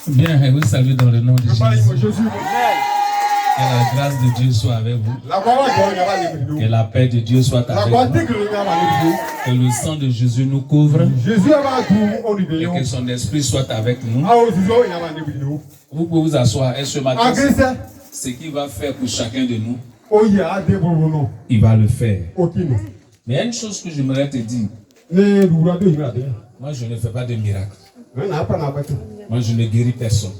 Bien, et vous saluez dans le nom de Jésus. Que la grâce de Dieu soit avec vous. Que la paix de Dieu soit avec vous. Que le sang de Jésus nous couvre. Et que son esprit soit avec nous. Vous pouvez vous asseoir. Et ce matin, ce qu'il va faire pour chacun de nous, il va le faire. Mais il y a une chose que j'aimerais te dire. Moi, je ne fais pas de miracle. Moi, je ne guéris personne.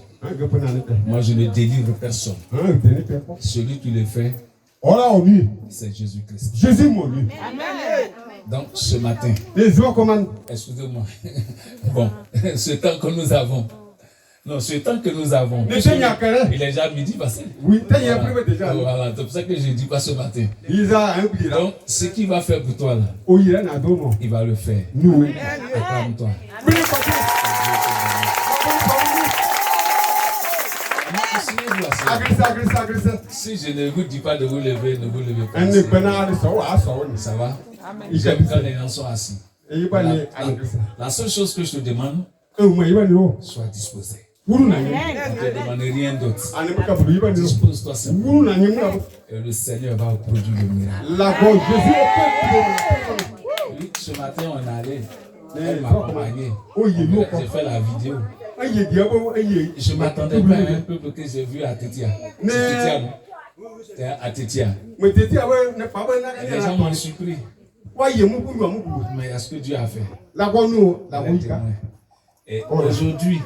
Moi, je ne délivre personne. Celui qui le fait, c'est Jésus-Christ. Donc, ce matin, excusez-moi, bon, ce temps que nous avons, non, ce temps que nous avons, il est déjà midi passé. Oui, voilà, c'est pour ça que je ne dis pas ce matin. Donc, ce qu'il va faire pour toi là, il va le faire. Acclame-toi. Si je ne vous dis pas de vous lever, ne vous levez pas. Ça va? J'aime quand les gens sont assis. La seule chose que je te demande, sois disposé. Je ne te demande rien d'autre. Dispose-toi simplement. Et le Seigneur va produire le miracle. Oui, ce matin, on allait. Elle m'a accompagné. J'ai fait la vidéo. Je m'attendais pas à un peuple que j'ai vu à Tétia. C'est Tétia, non? C'était à Tétia. Les gens m'ont surpris. Mais est-ce que Dieu a fait? Et aujourd'hui,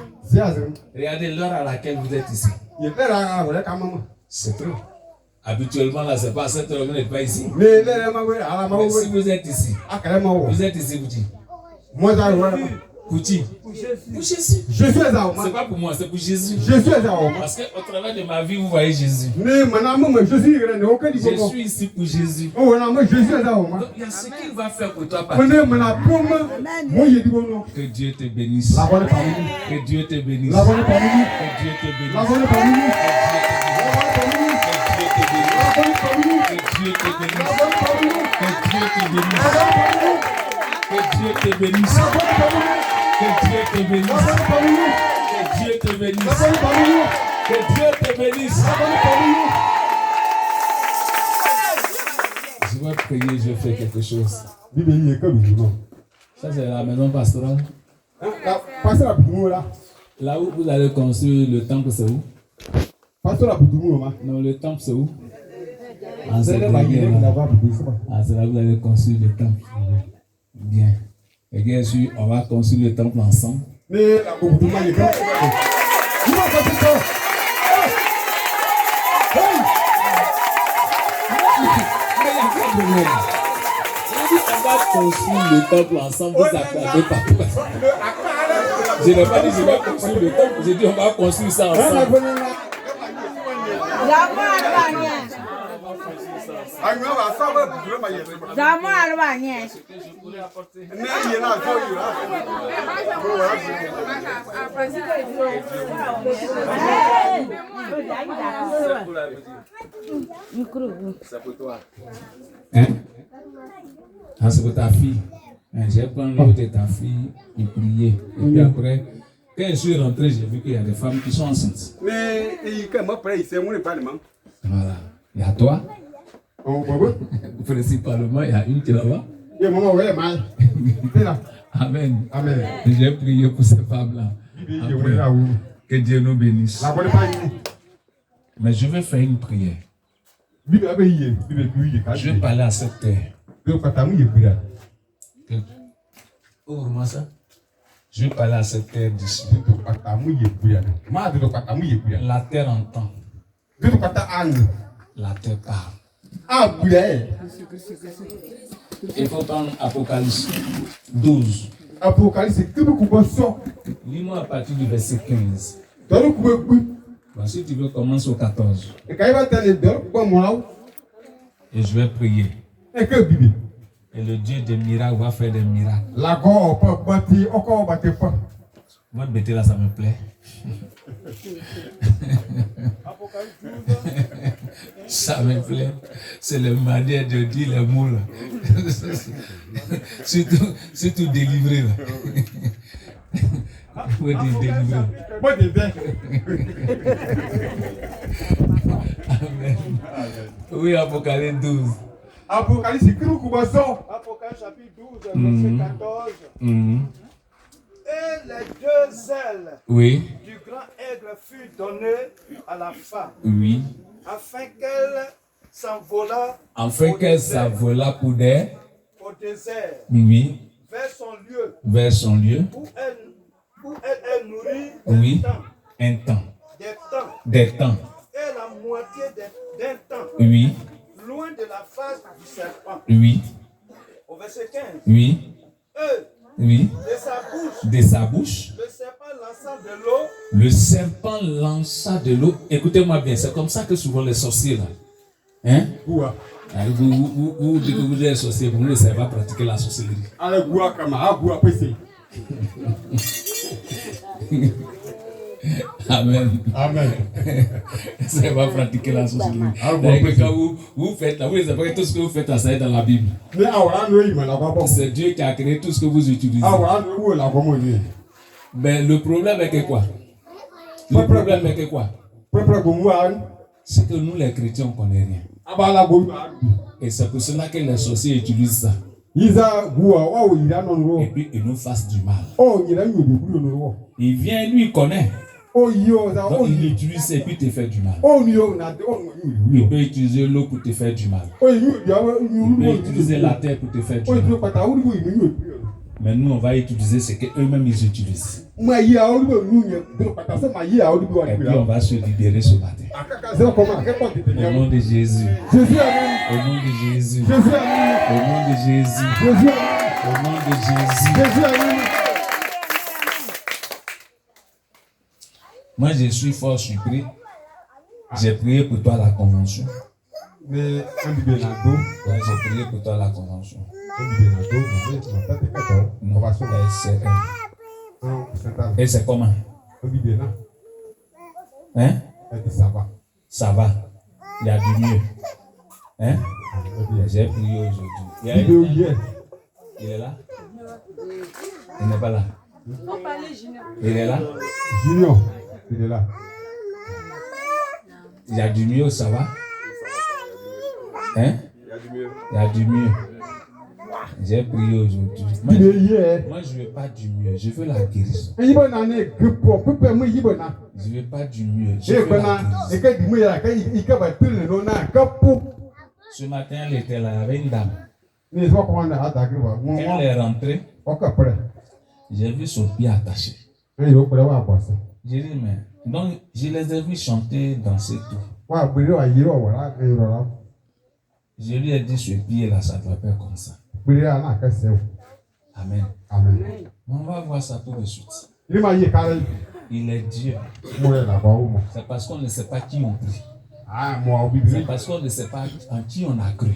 regardez l'heure à laquelle vous êtes ici. C'est trop. Habituellement, là, c'est pas à cette heure, vous n'êtes pas ici. Mais si vous êtes ici, Bouti. Bouti. Pour Jésus. C'est pas pour moi, c'est pour Jésus. Parce qu'au travers de ma vie, vous voyez Jésus. Je suis ici pour Jésus. Donc, il y a ce qu'il va faire pour toi. Que Dieu te bénisse. Que Dieu te bénisse. Que Dieu te bénisse. Que Dieu te bénisse. Que Dieu te bénisse. Que Dieu te bénisse. Que Dieu te bénisse. Que Dieu te bénisse. Que Dieu te bénisse. Je vais prier, je fais quelque chose. Ça, c'est la maison pastorale. Là où vous allez construire le temple, c'est où? Non, le temple, c'est où? Ah, c'est là, vous allez construire le temple. Bien. Et bien sûr, on va construire le temple ensemble. On va construire le temple ensemble, vous acclamez partout. Je n'ai pas dit je vais construire le temple, j'ai dit on va construire ça ensemble. C'est pour toi. Hein? Ah, c'est pour ta fille. J'ai pris l'eau de ta fille et prié. Et puis après, quand je suis rentré, j'ai vu qu'il y a des femmes qui sont enceintes. Voilà. Il y a toi. Principalement, il y a une qui est là-bas. Amen. Amen. J'ai prié pour ces femmes-là. Que Dieu nous bénisse. Mais je vais faire une prière. Je vais parler à cette terre. Ouvre-moi ça. Je vais parler à cette terre d'ici. La terre entend. La terre parle. Il faut prendre Apocalypse 12. Lis-moi à partir du verset 15. Si tu veux, commence au 14. Et je vais prier. Et le Dieu des miracles va faire des miracles. Votre bêtise là, ça me plaît. Ça me plaît. C'est la manière de dire les mots là. Surtout délivré là. Faut te délivrer. Amen. Oui, Apocalypse 12. Apocalypse chapitre 12, verset 14. Et les deux ailes du grand aigle furent données à la femme. Oui. Afin qu'elle s'envolât. Pour des. Au désert. Oui. Vers son lieu. Où elle est nourrie un temps. Des temps. Et la moitié d'un temps. Oui. Loin de la face du serpent. Oui. Au verset 15. Oui. Oui. De sa bouche. Le serpent lança de l'eau. Écoutez-moi bien, c'est comme ça que souvent les sorciers là. Hein? Vous découvrez les sorciers, vous ne savez pas pratiquer la sorcellerie. Amen. Amen. Ça va pratiquer la sorcellerie. Quand vous faites là, vous ne savez pas que tout ce que vous faites là, ça est dans la Bible. C'est Dieu qui a créé tout ce que vous utilisez. Mais le problème est que quoi? C'est que nous les chrétiens on ne connaît rien. Et c'est pour cela que les sorciers utilisent ça. Et puis ils nous fassent du mal. Il vient, lui il connaît. Donc il utilise et puis te fait du mal. Il peut utiliser l'eau pour te faire du mal. Il peut utiliser la terre pour te faire du mal. Mais nous on va utiliser ce qu'eux-mêmes ils utilisent. Et puis on va se libérer ce matin. Au nom de Jésus. Au nom de Jésus. Au nom de Jésus. Au nom de Jésus. Moi je suis fort surpris. J'ai prié pour toi à la convention. J'ai prié pour toi à la convention. Non, et c'est comment? Hein? Ça va. Il y a du mieux. Hein? J'ai prié aujourd'hui. Il est là? Il n'est pas là? Il est là? Junior, il est là. Il y a du mieux, ça va? Hein? Il y a du mieux. J'ai prié aujourd'hui. Moi, je ne veux pas du mieux. Je veux la guérison. Je ne veux pas du mieux. Je veux la guérison. Ce matin, elle était là. Il y avait une dame. Quand elle est rentrée, j'ai vu son pied attaché. J'ai dit, mais. Donc, je les ai vus chanter, danser tout. Je lui ai dit, ce pied-là, ça doit pas être comme ça. Amen. Amen. On va voir ça tout de suite. Il est Dieu. C'est parce qu'on ne sait pas qui on prie. C'est parce qu'on ne sait pas en qui on a cru.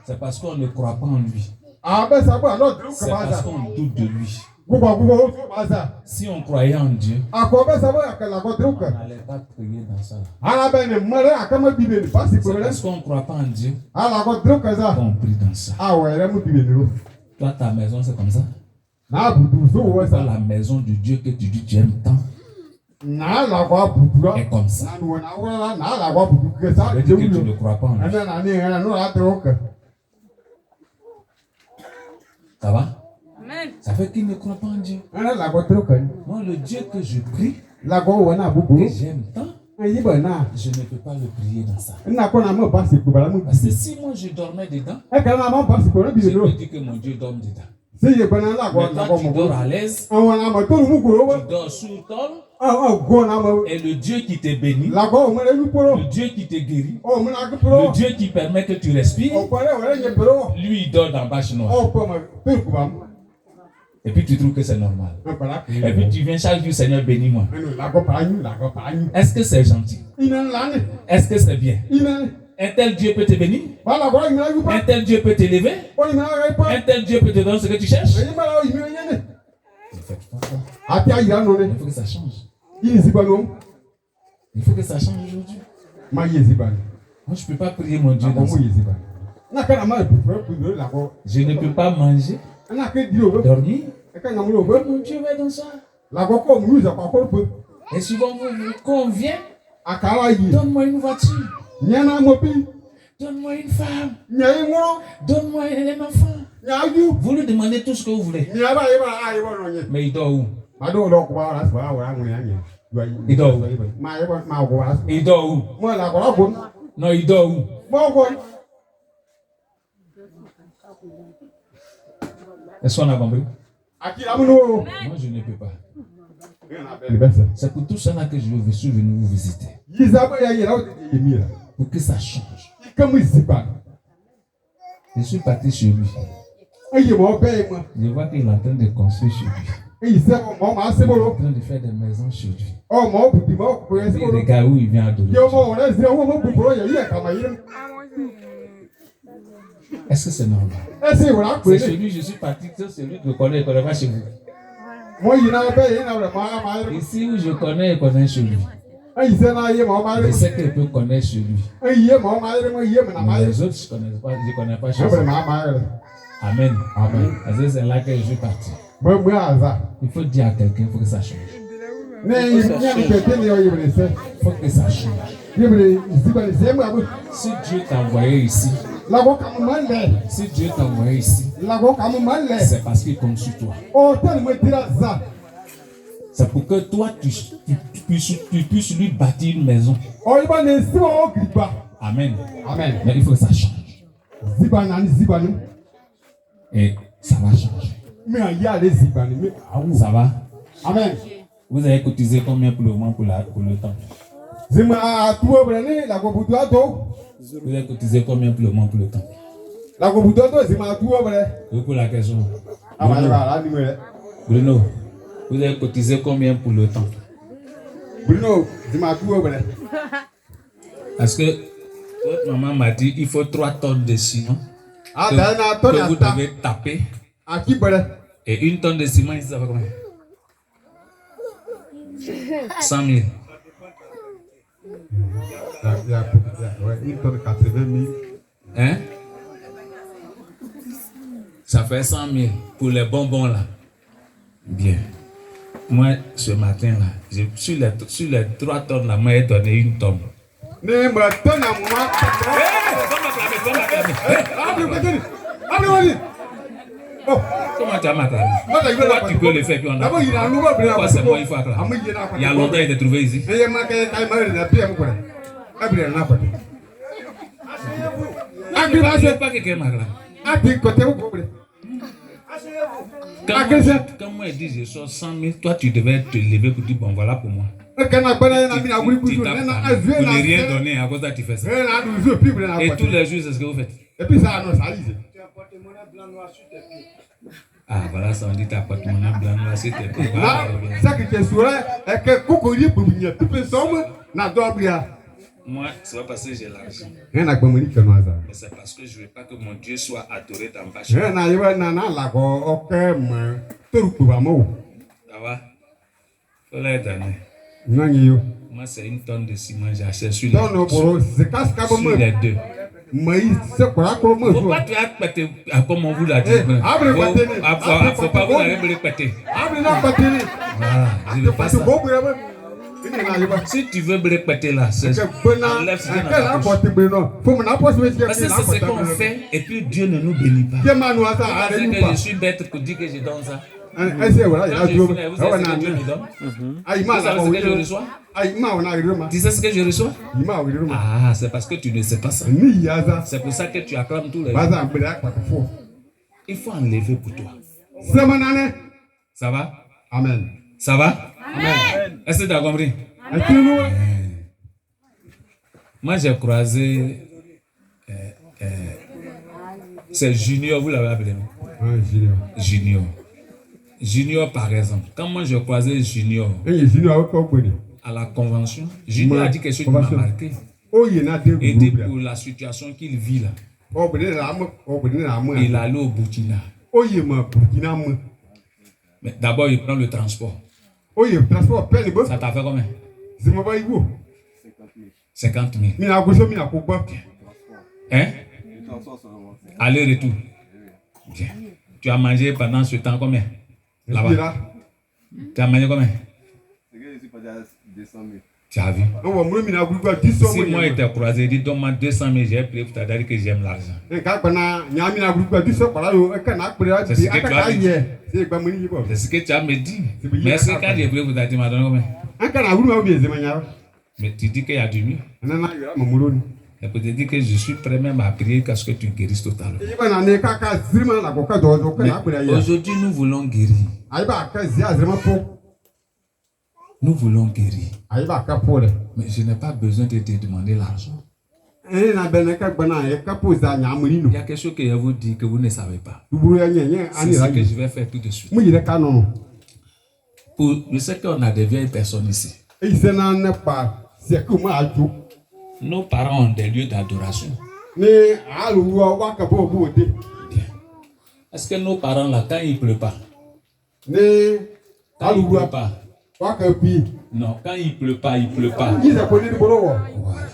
C'est parce qu'on ne croit pas en lui. C'est parce qu'on doute de lui. Si on croyait en Dieu, on n'allait pas prier dans ça. C'est parce qu'on ne croit pas en Dieu qu'on prie dans ça. Toi, ta maison, c'est comme ça. Toi, la maison de Dieu que tu dis tu aimes tant est comme ça. Ça veut dire que tu ne crois pas en Dieu. Ça va? Ça fait qu'il ne croit pas en Dieu. Moi, le Dieu que je prie, que j'aime tant, je ne peux pas le prier dans ça. Parce que si moi je dormais dedans, je peux dire que mon Dieu dort dedans. Mais toi, tu dors à l'aise, tu dors sous le tol, et le Dieu qui te bénit, le Dieu qui te guérit, le Dieu qui permet que tu respires, lui il dort dans la bâche noire. Et puis tu trouves que c'est normal. Et puis tu viens chaque jour, Seigneur, bénis-moi. Est-ce que c'est gentil? Est-ce que c'est bien? Un tel Dieu peut te bénir? Un tel Dieu peut t'élever? Un tel Dieu peut te donner ce que tu cherches? Ne faites pas ça. Il faut que ça change. Il faut que ça change aujourd'hui. Moi, je ne peux pas prier mon Dieu dans ça. Je ne peux pas manger, dormir, Dieu va dans ça. Et souvent, quand on vient, donne-moi une voiture. Donne-moi une femme. Donne-moi un enfant. Vous lui demandez tout ce que vous voulez. Mais il dort où? Il dort où? Il dort où? Non, il dort où? Est-ce qu'on a compris? Moi, je ne peux pas. C'est pour tout ça que je suis venu vous visiter. Pour que ça change. Je suis parti chez lui. Je vois qu'il est en train de construire chez lui. Il est en train de faire des maisons chez lui. Et regarde où il vient adorer. Est-ce que c'est normal? C'est chez lui, je suis parti. C'est celui que je connais, il ne connaît pas chez vous. Ici où je connais, il connaît chez lui. Je sais qu'il peut connaître chez lui. Mais les autres, je ne connais pas chez lui. Amen. Parce que c'est là que je suis parti. Il faut dire à quelqu'un, il faut que ça change. Il faut que ça change. Si Dieu t'a envoyé ici, c'est parce qu'il compte sur toi. C'est pour que toi, tu puisses lui bâtir une maison. Amen. Mais il faut que ça change. Et ça va changer. Ça va? Amen. Vous avez cotisé combien pour le mois pour le temps? Vous avez cotisé combien pour le mois pour le temps? Et pour la question. Bruno, vous avez cotisé combien pour le temps? Parce que votre maman m'a dit qu'il faut 3 tonnes de ciment que vous devez taper. Et 1 tonne de ciment, ça va combien? 100 000. Hein? Ça fait 100 000 pour les bonbons là. Bien. Moi, ce matin là, sur les 3 tonnes là, moi j'ai donné 1 tonne. Comment tu as m'acclamé? Pourquoi tu peux le faire puis on a? Pourquoi c'est moi il faut acclamer? Il y a longtemps il était trouvé ici. Je ne veux pas que quelqu'un m'acclame. Quand moi je dis je sors 100 000, toi tu devais te lever pour dire bon voilà pour moi. Tu n'as rien donné à cause de ça tu fais ça. Et tous les jours c'est ce que vous faites. Ah voilà ça on dit ta porte-monnaie blanc noir sur tes pieds. Moi, c'est pas parce que j'ai l'argent. Mais c'est parce que je ne veux pas que mon Dieu soit adoré dans ma chambre. Ça va? Faut les donner. Moi, c'est 1 tonne de ciment, j'ai acheté sur les deux. Faut pas te péter comme on vous l'a dit. Faut pas vous aller me le péter. Voilà, je ne veux pas ça. Si tu veux péter là, enlève ce qui dans ta poche. Parce que c'est ce qu'on fait et puis Dieu ne nous bénit pas. Parce que je suis bête pour dire que je donne ça. Quand je finis, vous savez ce que Dieu me donne? Vous savez ce que je reçois? Tu sais ce que je reçois? Ah, c'est parce que tu ne sais pas ça. C'est pour ça que tu acclames tous les jours. Il faut enlever pour toi. Ça va? Amen. Ça va? Amen. Est-ce que tu as compris? Moi, j'ai croisé. C'est Junior, vous l'avez appelé? Junior, par exemple. Quand moi, j'ai croisé Junior à la convention, Junior a dit quelque chose qui m'a marqué. Et pour la situation qu'il vit là, il est allé au Burkina. Mais d'abord, il prend le transport. Ça t'a fait combien? 50 000. Hein? Aller-retour. Bien. Tu as mangé pendant ce temps combien? Là-bas. Tu as manié combien? Tu as vu? Si moi j'étais croisé, dis donne-moi 200 000, j'ai pris pour te dire que j'aime l'argent. C'est ce que tu as me dit. Mais est-ce que quand j'ai pris pour te dire, tu m'as donné combien? Mais tu dis qu'il y a du mieux. Je peux te dire que je suis prêt même à prier qu'à ce que tu guérisses totalement. Aujourd'hui, nous voulons guérir. Nous voulons guérir. Mais je n'ai pas besoin de te demander l'argent. Il y a quelque chose que je vous dis que vous ne savez pas. C'est ce que je vais faire tout de suite. Je sais qu'on a des vieilles personnes ici. Nos parents ont des lieux d'adoration. Bien. Est-ce que nos parents là, quand il ne pleut pas? Quand il ne pleut pas? Non, quand il ne pleut pas, il ne pleut pas. Voilà.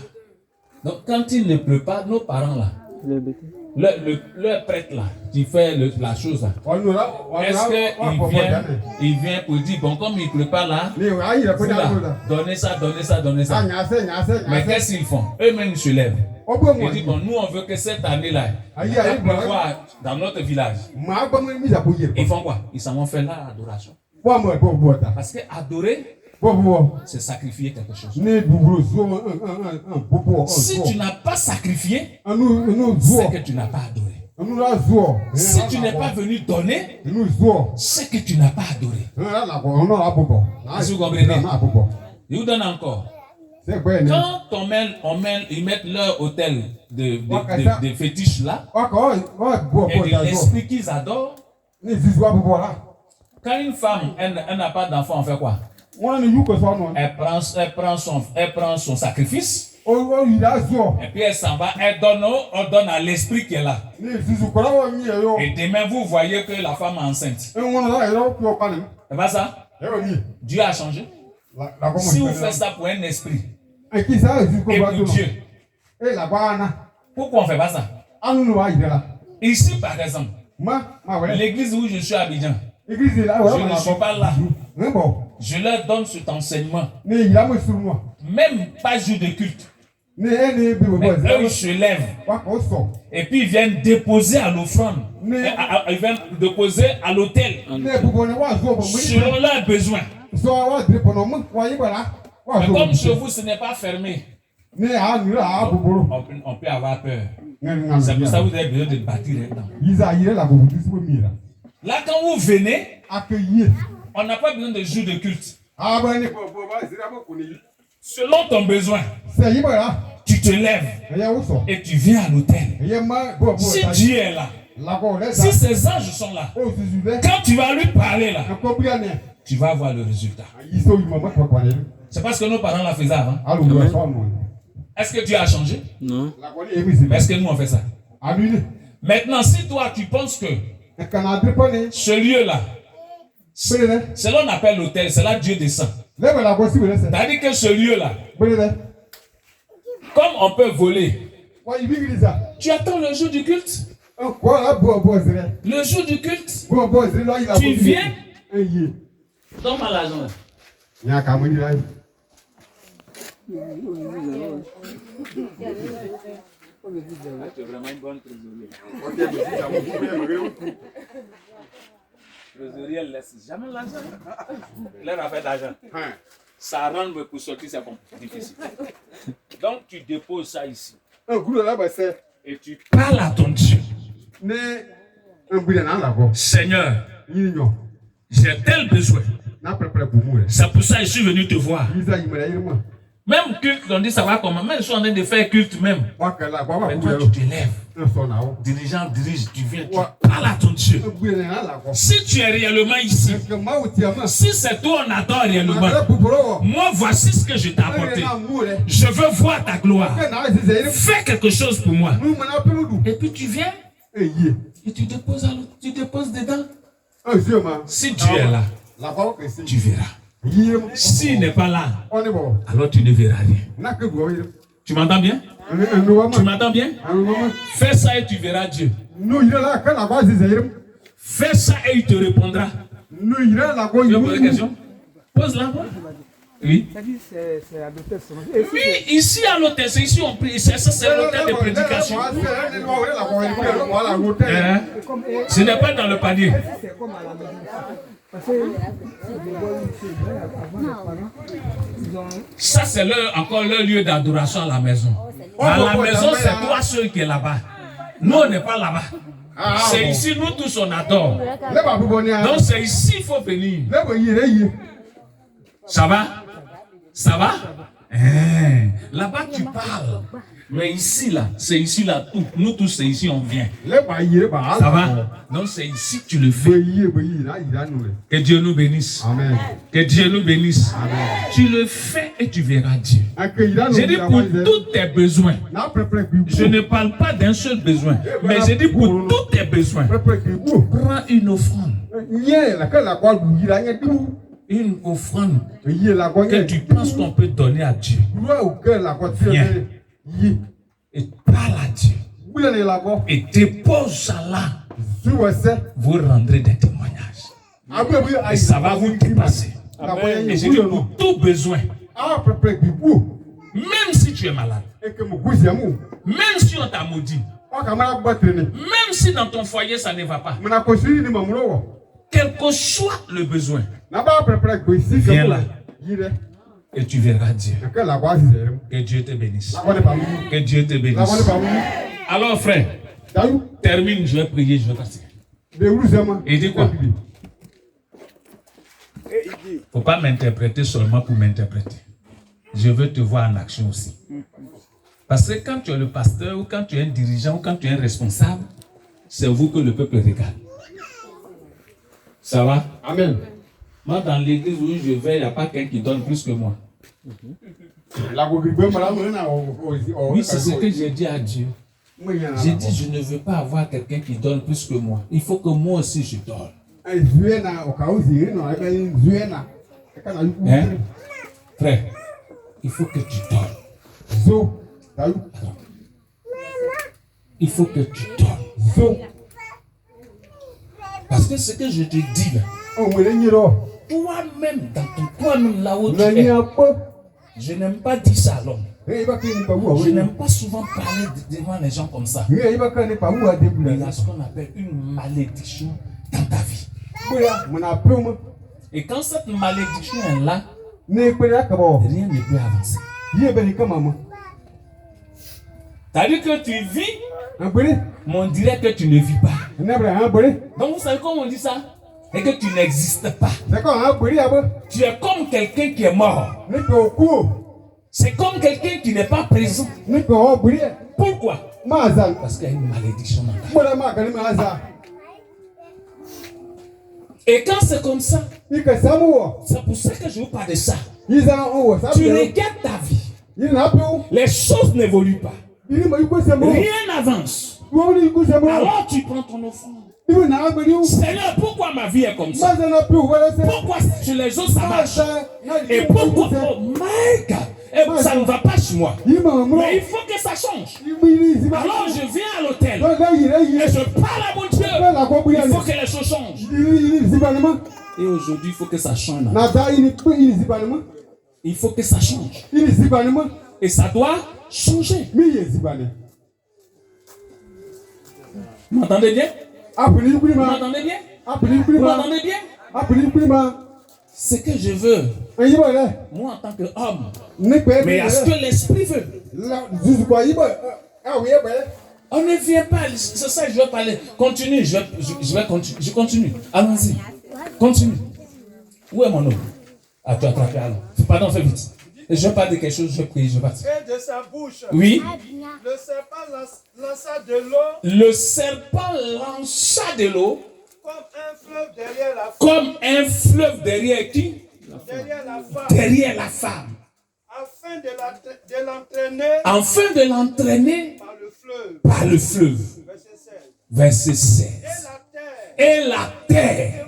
Donc quand il ne pleut pas, nos parents là, le prêtre là, qui fait la chose là, est-ce qu'il vient pour dire, bon, comme il ne pleut pas là, donnez ça. Mais qu'est-ce qu'ils font? Eux-mêmes se lèvent. Ils disent, bon, nous on veut que cette année là, il va pleuvoir dans notre village. Ils font quoi? Ils s'en vont faire l'adoration. Parce que adorer, c'est sacrifier quelque chose. Si tu n'as pas sacrifié, c'est que tu n'as pas adoré. Si tu n'es pas venu donner, c'est que tu n'as pas adoré. Est-ce que vous comprenez? Je vous donne encore. Quand ils mettent leur hôtel de fétiche là, et de l'esprit qu'ils adorent, quand une femme elle n'a pas d'enfant, on fait quoi? Elle prend son sacrifice. Et puis elle s'en va, elle donne à l'esprit qui est là. Et demain vous voyez que la femme est enceinte. C'est pas ça? Dieu a changé. Si vous faites ça pour un esprit et pour Dieu, pourquoi on ne fait pas ça? Ici par exemple, l'église où je suis à Abidjan, je ne suis pas là. Je leur donne cet enseignement. Même pas jour de culte. Mais eux, ils se lèvent. Et puis ils viennent déposer à l'offrande. Ils viennent déposer à l'autel. Selon leurs besoins. Mais comme chez vous, ce n'est pas fermé. On peut avoir peur. C'est pour ça que vous avez besoin de bâtir un temps. Là, quand vous venez, on n'a pas besoin de jours de culte. Selon ton besoin, tu te lèves et tu viens à l'autel. Si Dieu est là, si ces anges sont là, quand tu vas lui parler là, tu vas voir le résultat. C'est parce que nos parents la faisaient avant. Est-ce que Dieu a changé? Non. Mais est-ce que nous on fait ça? Maintenant, si toi tu penses que ce lieu-là, c'est là qu'on appelle l'autel, c'est là Dieu descend. C'est-à-dire que ce lieu-là, comme on peut voler, tu attends le jour du culte. Le jour du culte, tu viens, donne-moi l'argent. Tu es vraiment une bonne trésorière. Trésorière laisse jamais l'argent. Leur affaire d'argent. Ça rentre pour sortir, c'est difficile. Donc tu déposes ça ici. Et tu parles à ton Dieu. Seigneur, j'ai tel besoin. C'est pour ça que je suis venu te voir. Même culte, on dit ça va comment? Même je suis en train de faire culte même. Mais toi tu te lèves. Dirigeant dirige, tu viens, tu parles à ton Dieu. Si tu es réellement ici, si c'est toi on adore réellement, moi voici ce que je t'ai apporté. Je veux voir ta gloire. Fais quelque chose pour moi. Et puis tu viens et tu déposes dedans. Si Dieu est là, tu verras. S'il n'est pas là, alors tu ne verras rien. Tu m'entends bien? Tu m'entends bien? Fais ça et tu verras Dieu. Fais ça et il te répondra. Tu poses une question? Pose-la. Oui. Oui, ici à l'hôtel, c'est ici on prie. Ça, c'est l'hôtel de prédication. Ce n'est pas dans le panier. Ça, c'est encore leur lieu d'adoration à la maison. À la maison, c'est toi seul qui est là-bas. Nous, on n'est pas là-bas. C'est ici, nous tous, on adore. Donc, c'est ici qu'il faut venir. Ça va? Ça va? Là-bas, tu parles. Mais ici, là, c'est ici, là, tout. Nous tous, c'est ici, on vient. Ça va? Donc, c'est ici que tu le fais. Que Dieu nous bénisse. Amen. Que Dieu nous bénisse. Amen. Tu le fais et tu verras Dieu. J'ai dit pour tous tes besoins. Je ne parle pas d'un seul besoin. Mais j'ai dit pour tous tes besoins. Prends une offrande. Une offrande que tu penses qu'on peut donner à Dieu. Viens. Et parle à Dieu. Et dépose ça là. Vous rendrez des témoignages. Et ça va vous dépasser. Et j'ai dit pour tout besoin. Même si tu es malade. Même si on t'a maudit. Même si dans ton foyer ça ne va pas. Quel que soit le besoin. Viens là. Et tu verras Dieu. Que Dieu te bénisse. Que Dieu te bénisse. Alors frère, termine, je vais prier, je vais partir. Et dis quoi? Il ne faut pas m'interpréter seulement pour m'interpréter. Je veux te voir en action aussi. Parce que quand tu es le pasteur, ou quand tu es un dirigeant, ou quand tu es un responsable, c'est vous que le peuple regarde. Ça va? Amen. Moi, dans l'église où je vais, il n'y a pas quelqu'un qui donne plus que moi. Oui, c'est ce que j'ai dit à Dieu. J'ai dit, je ne veux pas avoir quelqu'un qui donne plus que moi. Il faut que moi aussi je donne. Hein? Frère, il faut que tu donnes. Il faut que tu donnes. Parce que ce que je te dis là, toi-même, dans ton toi-même là où tu es, je n'aime pas dire ça à l'homme. Je n'aime pas souvent parler devant les gens comme ça. Il y a ce qu'on appelle une malédiction dans ta vie. Et quand cette malédiction est là, rien ne peut avancer. C'est-à-dire que tu vis, mais on dirait que tu ne vis pas. Donc vous savez comment on dit ça? Et que tu n'existes pas. Tu es comme quelqu'un qui est mort. C'est comme quelqu'un qui n'est pas présent. Pourquoi? Parce qu'il y a une malédiction dans ta vie. Et quand c'est comme ça, c'est pour ça que je vous parle de ça. Tu regardes ta vie. Les choses n'évoluent pas. Rien n'avance. Alors tu prends ton offrande. Seigneur, pourquoi ma vie est comme ça? Pourquoi sur les autres ça marche? Et pourquoi ça ne va pas chez moi? Mais il faut que ça change. Alors je viens à l'hôtel et je parle à mon Dieu. Il faut que les choses changent. Et aujourd'hui, il faut que ça change. Il faut que ça change. Et ça doit changer. Vous m'entendez bien? Vous m'entendez bien? Vous m'entendez bien? Ce que je veux, moi en tant qu'homme, mais à ce que l'esprit veut. On ne vient pas, c'est ça que je veux parler. Continue, je vais continuer. Je continue. Allons-y. Continue. Où est mon homme? Ah, tu as attrapé alors. Pardon, fais vite. Je vais parler de quelque chose, je vais prier, je vais partir. Et de sa bouche. Oui. Le serpent lança de l'eau. Le serpent lança de l'eau. Comme un fleuve derrière la femme. Comme un fleuve derrière qui? Derrière la femme. Derrière la femme. Afin de l'entraîner. Afin de l'entraîner. Par le fleuve. Par le fleuve. Verset 16. Et la terre.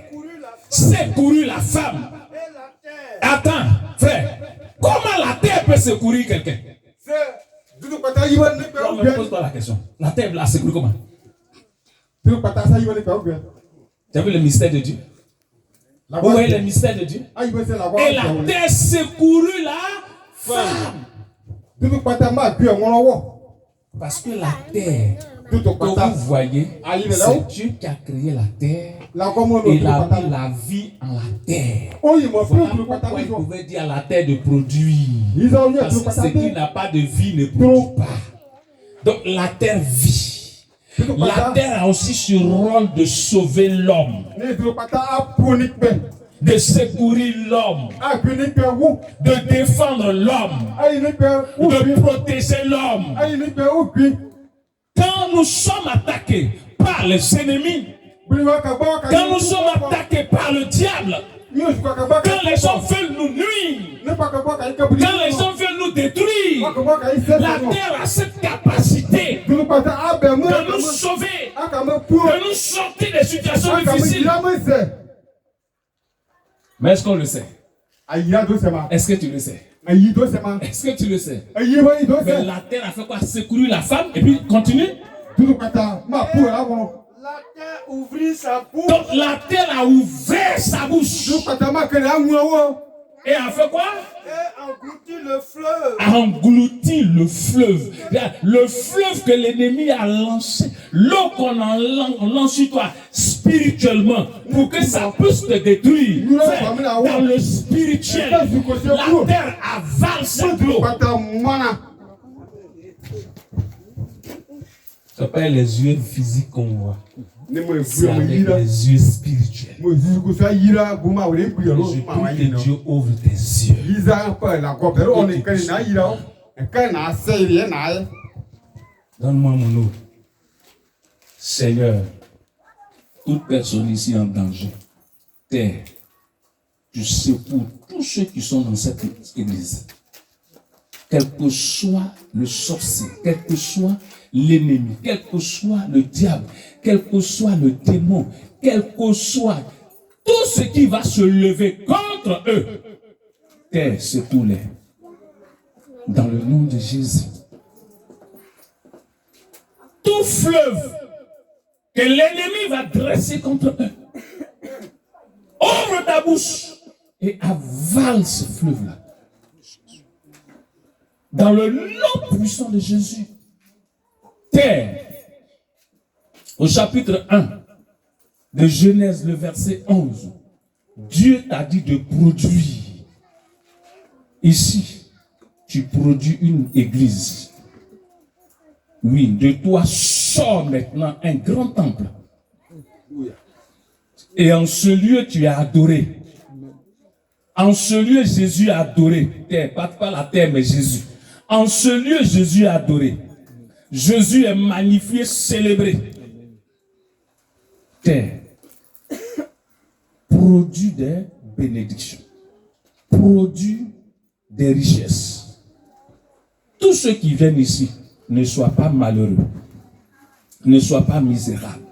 Secourir la femme. Et la terre. Attends, frère. Comment la terre peut secourir quelqu'un? Ne me pose pas la question. La terre la secouru comment? Tu as vu le mystère de Dieu? Vous voyez le mystère de Dieu? Et la terre secourut la femme. Parce que la terre que vous voyez, c'est Dieu qui a créé la terre. Il a mis la vie en la terre. Voilà pourquoi il pouvait dire à la terre de produire. Parce que ce qui n'a pas de vie ne produit pas. Donc la terre vit. La terre a aussi ce rôle de sauver l'homme, de secourir l'homme, de défendre l'homme, de protéger l'homme. Quand nous sommes attaqués par les ennemis, quand nous sommes attaqués par le diable, quand les gens veulent nous nuire, quand les gens veulent nous détruire, la terre a cette capacité de nous sauver, de nous sortir des situations difficiles. Mais est-ce qu'on le sait? Est-ce que tu le sais? Est-ce que tu le sais? Mais la terre a fait quoi? Secourir la femme et puis continue. La terre ouvrit sa bouche. Donc la terre a ouvert sa bouche. Et a fait quoi? Et engloutit le fleuve. A englouti le fleuve. Le fleuve que l'ennemi a lancé. L'eau qu'on lance sur toi spirituellement pour que ça puisse te détruire. Dans le spirituel, la terre avale cette eau. Ce n'est pas les yeux physiques qu'on voit. C'est avec les yeux spirituels. Je prie que Dieu ouvre tes yeux. Donne-moi mon eau. Seigneur, toute personne ici en danger, terre, tu secoues tous ceux qui sont dans cette église. Quel que soit le sorcier, quel que soit l'ennemi, quel que soit le diable, quel que soit le démon, quel que soit tout ce qui va se lever contre eux, terre, secoue-les. Dans le nom de Jésus. Tout fleuve que l'ennemi va dresser contre eux, ouvre ta bouche et avale ce fleuve-là. Dans le nom puissant de Jésus. Terre, au chapitre 1 de Genèse, le verset 11, Dieu t'a dit de produire. Ici, tu produis une église. Oui, de toi sort maintenant un grand temple. Et en ce lieu, tu es adoré. En ce lieu, Jésus est adoré. Terre, pas la terre, mais Jésus. En ce lieu, Jésus est adoré. Jésus est magnifié, célébré. Terre, produit des bénédictions, produit des richesses. Tous ceux qui viennent ici, ne soient pas malheureux, ne soient pas misérables.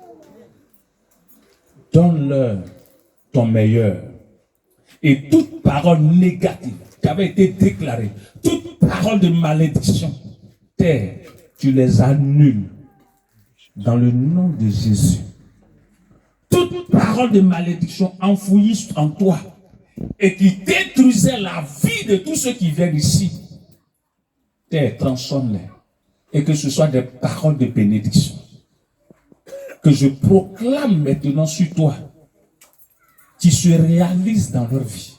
Donne-leur ton meilleur. Et toute parole négative qui avait été déclarée, toute parole de malédiction, terre, tu les annules dans le nom de Jésus. Toute parole de malédiction enfouie en toi et qui détruisait la vie de tous ceux qui viennent ici, terre, transforme-les et que ce soit des paroles de bénédiction que je proclame maintenant sur toi, qui se réalisent dans leur vie.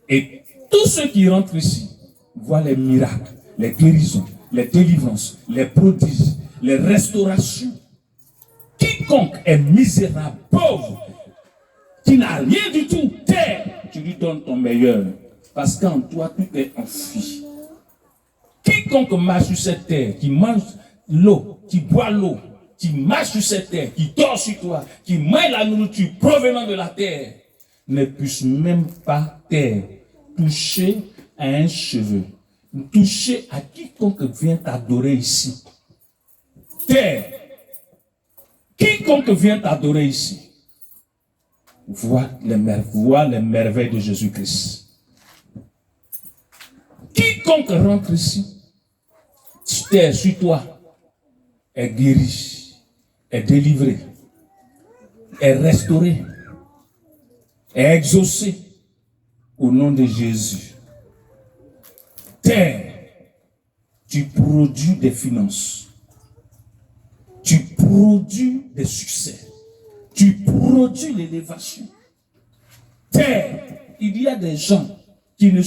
Et tous ceux qui rentrent ici voient les miracles, les guérisons, les délivrances, les prodiges, les restaurations. Quiconque est misérable, pauvre, qui n'a rien du tout, terre, tu lui donnes ton meilleur. Parce qu'en toi, tout est enfoui. Quiconque marche sur cette terre, qui mange l'eau, qui boit l'eau, qui marche sur cette terre, qui dort sur toi, qui mange la nourriture provenant de la terre, ne puisse même pas, terre, toucher à un cheveu, toucher à quiconque vient t'adorer ici. Terre, quiconque vient t'adorer ici, voit les merveilles de Jésus-Christ. Quiconque rentre ici, terre sur toi, est guéri, est délivré, est restauré, est exaucé au nom de Jésus. Terre, tu produis des finances. Tu produis des succès. Tu produis l'élévation. Terre, il y a des gens qui ne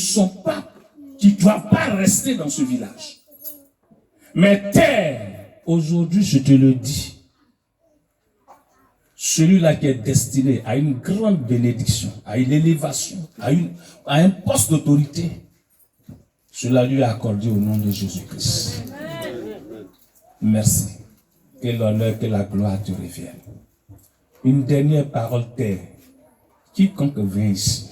doivent pas rester dans ce village. Mais terre, aujourd'hui, je te le dis, celui-là qui est destiné à une grande bénédiction, à une élévation, à un poste d'autorité, cela lui est accordé au nom de Jésus-Christ. Merci. Que l'honneur, que la gloire te revienne. Une dernière parole, terre. Quiconque vient ici,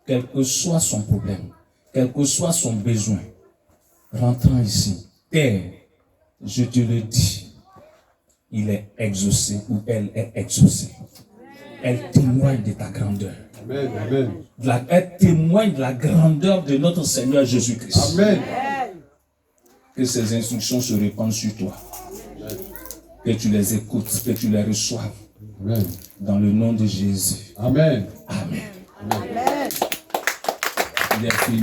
quel que soit son problème, quel que soit son besoin, rentrant ici, terre, je te le dis, il est exaucé ou elle est exaucée. Elle témoigne de ta grandeur. Amen, amen. Elle témoigne de la grandeur de notre Seigneur Jésus-Christ. Amen. Que ces instructions se répandent sur toi. Que tu les écoutes, que tu les reçoives. Amen. Dans le nom de Jésus. Amen. Amen. Amen. Il est fini.